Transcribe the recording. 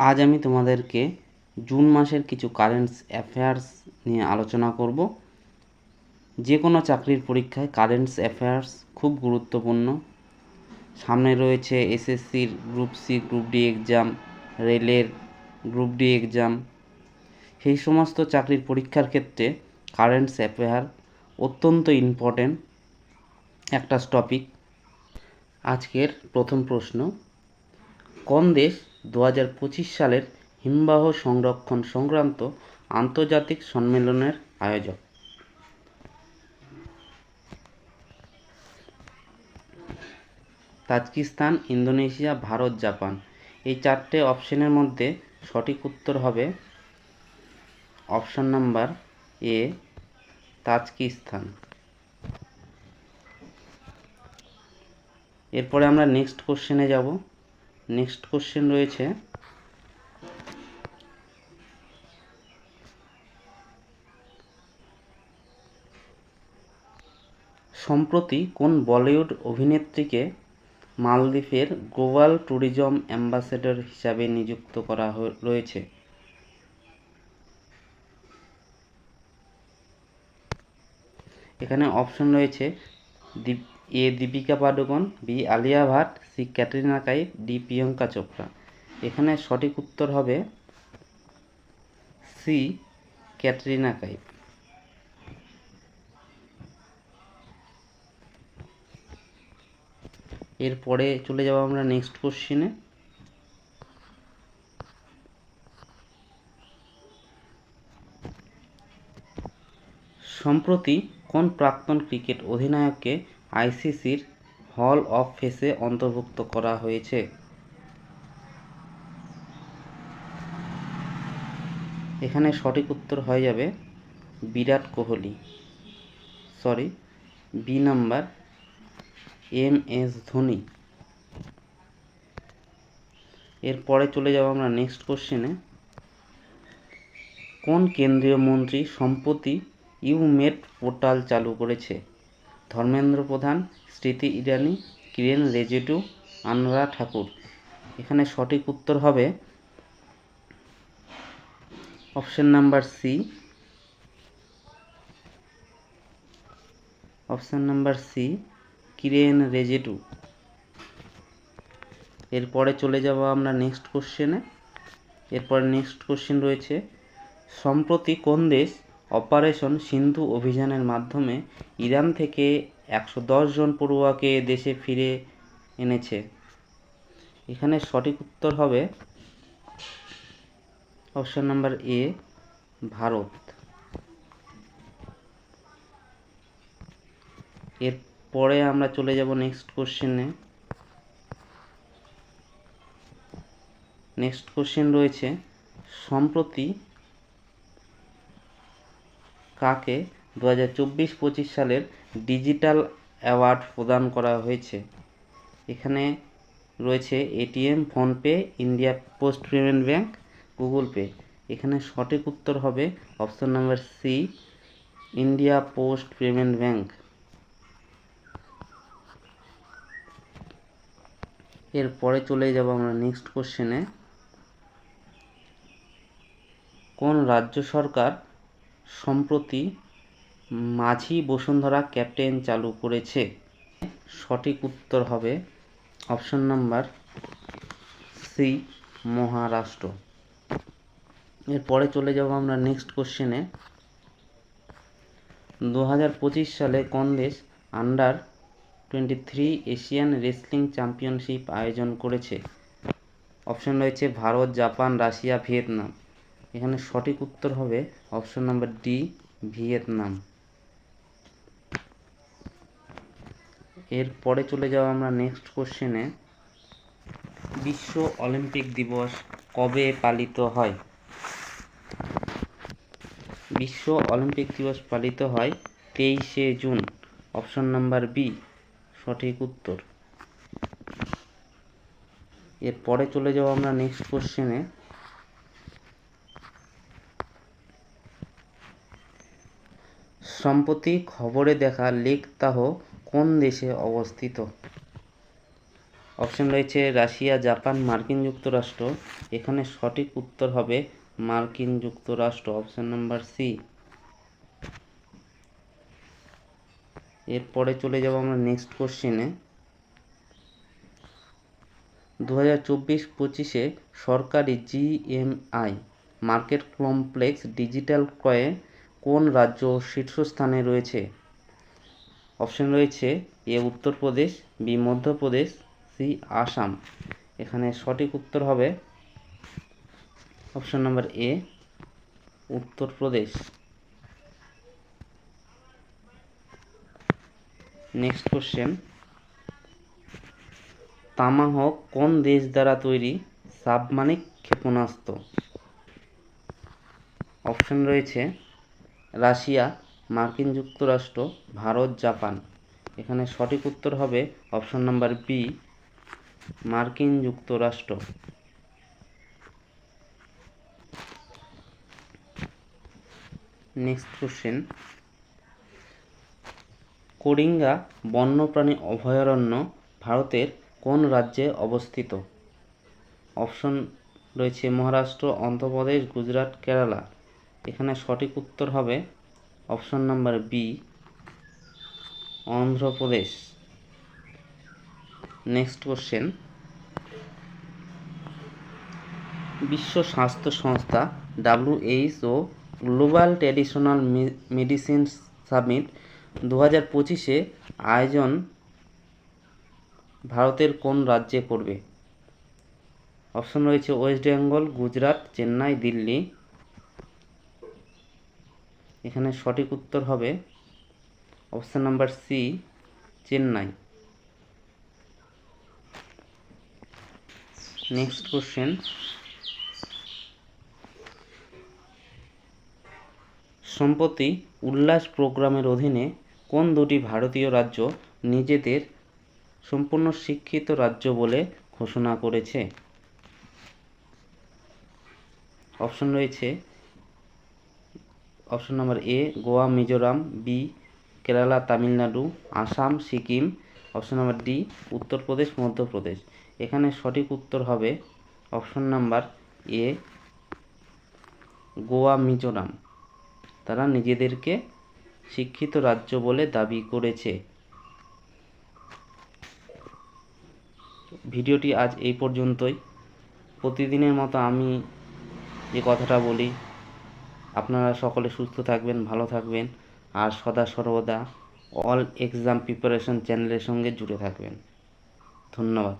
আজ আমি তোমাদেরকে জুন মাসের কিছু কারেন্ট অ্যাফেয়ার্স নিয়ে আলোচনা করব। যে কোনো চাকরির পরীক্ষায় কারেন্ট অ্যাফেয়ার্স খুব গুরুত্বপূর্ণ। সামনে রয়েছে এসএসসির group C, group D exam, রেলের গ্রুপ ডি এক্সাম। সেই সমস্ত চাকরির পরীক্ষার ক্ষেত্রে কারেন্ট অ্যাফেয়ার অত্যন্ত ইম্পর্ট্যান্ট একটা টপিক। আজকের প্রথম প্রশ্ন, কোন দেশ 2025 সালের হিমবাহ সংরক্ষণ সংক্রান্ত আন্তর্জাতিক সম্মেলনের আয়োজক? Tajikistan, Indonesia, Bharat, Japan. এই চারটে অপশনের মধ্যে সঠিক উত্তর হবে অপশন নাম্বার এ, তাজিকিস্তান। এরপরে আমরা নেক্সট কোশ্চেনে যাব। নেক্সট কোশ্চেন রয়েছে, সম্প্রতি কোন বলিউড অভিনেত্রীকে মালদ্বীপের গ্লোবাল ট্যুরিজম অ্যাম্বাসেডর হিসাবে নিযুক্ত করা রয়েছে? এখানে অপশন রয়েছে A, Deepika Padukone, B, Alia Bhatt, C, Katrina Kaif, D, Priyanka Chopra. এখানে সঠিক উত্তর হবে সি, ক্যাটরিনা কাইফ। এরপরে চলে যাব আমরা নেক্সট কোশ্চেনে। সম্প্রতি কোন প্রাক্তন ক্রিকেট অধিনায়ককে আইসিসির হল অফ ফেমে অন্তর্ভুক্ত করা হয়েছে? এখানে সঠিক উত্তর হয়ে যাবে Virat Kohli, B number MS Dhoni. এরপরে চলে যাব আমরা নেক্সট কোশ্চেনে। কোন কেন্দ্রীয় মন্ত্রী সম্প্রতি ইউমেট পোর্টাল চালু করেছে? ধর্মেন্দ্র প্রধান, স্মৃতি ইরানি, কিরেন রিজিজু, অনুরাগ ঠাকুর। এখানে সঠিক উত্তর হবে option number C, Kiren Rijiju. এরপরে চলে যাব আমরা নেক্সট কোশ্চেনে। এরপরে নেক্সট কোশ্চেন রয়েছে, সম্প্রতি কোন দেশ অপারেশন সিন্ধু অভিযানের মাধ্যমে ইরান থেকে 110 জন পড়ুয়াকে দেশে ফিরে এনেছে? এখানে সঠিক উত্তর হবে অপশন নাম্বার এ, ভারত। এরপরে আমরা চলে যাব নেক্সট কোশ্চেনে। নেক্সট কোশ্চেন রয়েছে, সম্প্রতি কাকে 2024-25 সালের ডিজিটাল অ্যাওয়ার্ড প্রদান করা হয়েছে? এখানে রয়েছে ATM, PhonePe, India Post payment bank, Google Pay. এখানে সঠিক উত্তর হবে option number C, India Post payment bank. এরপরে চলে যাব আমরা নেক্সট কোশ্চেনে। কোন রাজ্য সরকার সম্প্রতি মাঝি বসুন্ধরা ক্যাম্পেইন চালু করেছে? সঠিক উত্তর হবে অপশন নাম্বার সি, মহারাষ্ট্র। এরপরে চলে যাব আমরা নেক্সট কোশ্চেনে। 2025 সালে কোন দেশ আন্ডার-23 এশিয়ান রেসলিং চ্যাম্পিয়নশিপ আয়োজন করেছে? অপশন রয়েছে ভারত, জাপান, রাশিয়া, ভিয়েতনাম। এখানে সঠিক উত্তর হবে অপশন নাম্বার ডি, ভিয়েতনাম। এরপরে চলে যাব আমরা নেক্সট কোশ্চেনে। বিশ্ব অলিম্পিক দিবস কবে পালিত হয়? বিশ্ব অলিম্পিক দিবস পালিত হয় 23শে জুন। অপশন নাম্বার বি, সঠিক উত্তর। এরপরে চলে যাব আমরা নেক্সট কোশ্চেনে। সম্প্রতি খবরে দেখা লেক তাহো কোন দেশে অবস্থিত? অপশন রয়েছে রাশিয়া, জাপান, মার্কিন যুক্তরাষ্ট্র। এখানে সঠিক উত্তর হবে মার্কিন যুক্তরাষ্ট্র, অপশন নাম্বার সি। এরপরে চলে যাব আমরা নেক্সট কোশ্চেনে। 2024-25 সরকারি জিএমআই মার্কেট কমপ্লেক্স ডিজিটাল ক্রয়ে কোন রাজ্য শীর্ষস্থানে রয়েছে? অপশন রয়েছে A Uttar Pradesh, B Madhya Pradesh, C Assam. এখানে সঠিক উত্তর হবে option number A Uttar Pradesh. Next question, tomahawk কোন দেশ দ্বারা তৈরি সাবমার্নিক ক্ষেপণাস্ত্র? অপশন রয়েছে রাশিয়া, মার্কিন যুক্তরাষ্ট্র, ভারত, জাপান। এখানে সঠিক উত্তর হবে অপশন নাম্বার বি মার্কিন যুক্তরাষ্ট্র। নেক্সট কোশ্চেন, কোরিঙ্গা বন্যপ্রাণী অভয়ারণ্য ভারতের কোন রাজ্যে অবস্থিত? অপশন রয়েছে মহারাষ্ট্র, অন্ধ্রপ্রদেশ, গুজরাট, কেরালা। এখানে সঠিক উত্তর হবে option number B Andhra Pradesh. Next question, বিশ্ব স্বাস্থ্য সংস্থা WHO global traditional medicine summit 2025 আয়োজন ভারতের কোন রাজ্যে করবে? অপশন রয়েছে ওয়েস্ট বেঙ্গল, গুজরাট, চেন্নাই, দিল্লি। এখানে সঠিক উত্তর হবে option number C Chennai. Next question, সম্প্রতি উল্লাস প্রোগ্রামের অধীনে কোন দুটি ভারতীয় রাজ্য নিজেদের সম্পূর্ণ শিক্ষিত রাজ্য বলে ঘোষণা করেছে? অপশন রয়েছে option number A Goa, Mizoram, B Kerala, Tamil Nadu, Assam, Sikkim. Option number D Uttar Pradesh, Madhya Pradesh. এখানে সঠিক উত্তর হবে option number A Goa, Mizoram. তারা নিজেদেরকে শিক্ষিত রাজ্য বলে দাবি করেছে। ভিডিওটি আজ এই পর্যন্তই। প্রতিদিনের মতো আমি যে কথাটা বলি, আপনারা সকলে সুস্থ থাকবেন, ভালো থাকবেন, আর সদা সর্বদা অল এক্সাম প্রিপারেশন চ্যানেলের সঙ্গে জুড়ে থাকবেন। ধন্যবাদ।